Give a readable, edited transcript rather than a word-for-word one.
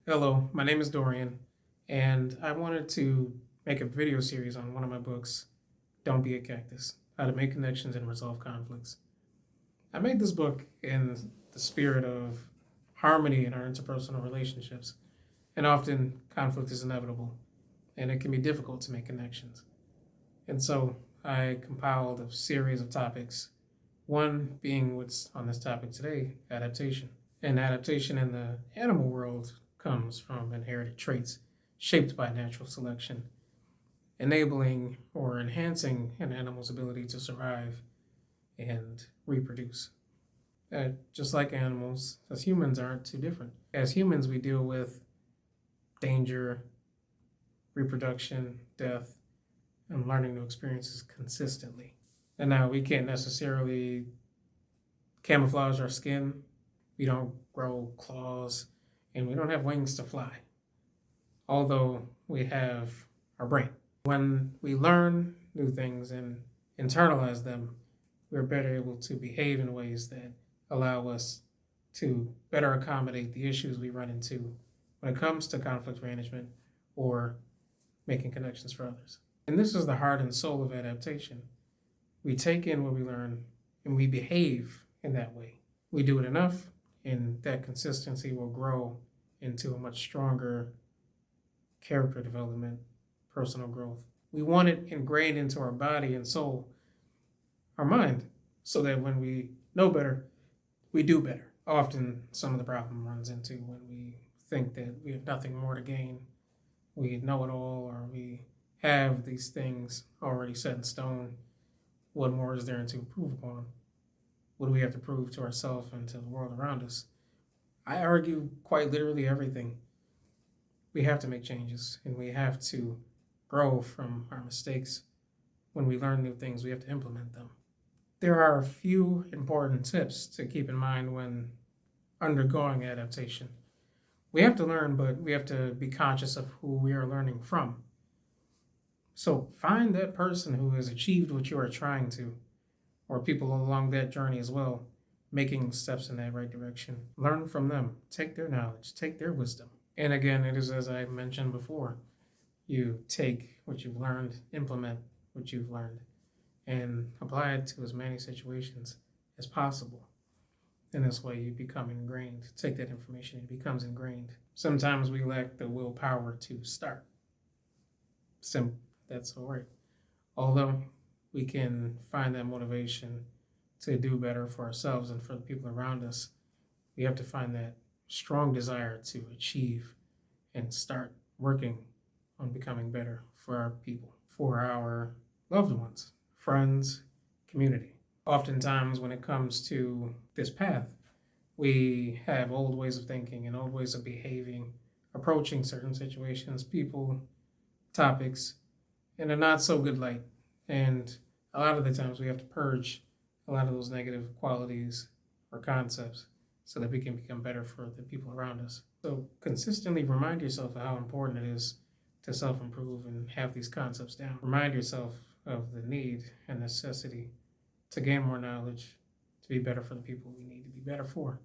Hello, my name is Dorian, and I wanted to make a video series on one of my books, Don't Be a Cactus: How to Make Connections and Resolve Conflicts. I made this book in the spirit of harmony in our interpersonal relationships, and often conflict is inevitable, and it can be difficult to make connections. And so I compiled a series of topics, one being what's on this topic today, adaptation. And adaptation in the animal world comes from inherited traits shaped by natural selection, enabling or enhancing an animal's ability to survive and reproduce. Just like animals, as humans aren't too different. As humans, we deal with danger, reproduction, death, and learning new experiences consistently. And now we can't necessarily camouflage our skin. We don't grow claws, and we don't have wings to fly, although we have our brain. When we learn new things and internalize them, we're better able to behave in ways that allow us to better accommodate the issues we run into when it comes to conflict management or making connections for others. And this is the heart and soul of adaptation. We take in what we learn and we behave in that way. We do it enough, and that consistency will grow into a much stronger character development, personal growth. We want it ingrained into our body and soul, our mind, so that when we know better, we do better. Often, some of the problem runs into when we think that we have nothing more to gain, we know it all, or we have these things already set in stone. What more is there to improve upon? What do we have to prove to ourselves and to the world around us? I argue quite literally everything. We have to make changes, and we have to grow from our mistakes. When we learn new things, we have to implement them. There are a few important tips to keep in mind when undergoing adaptation. We have to learn, but we have to be conscious of who we are learning from. So find that person who has achieved what you are trying to, or people along that journey as well, making steps in that right direction. Learn from them, take their knowledge, take their wisdom. And again, it is as I mentioned before, you take what you've learned, implement what you've learned, and apply it to as many situations as possible. In this way, you become ingrained. Take that information, it becomes ingrained. Sometimes we lack the willpower to start. That's all right. Although we can find that motivation to do better for ourselves and for the people around us, we have to find that strong desire to achieve and start working on becoming better for our people, for our loved ones, friends, community. Oftentimes, when it comes to this path, we have old ways of thinking and old ways of behaving, approaching certain situations, people, topics in a not so good light. And a lot of the times we have to purge a lot of those negative qualities or concepts so that we can become better for the people around us. So consistently remind yourself of how important it is to self-improve and have these concepts down. Remind yourself of the need and necessity to gain more knowledge, to be better for the people we need to be better for.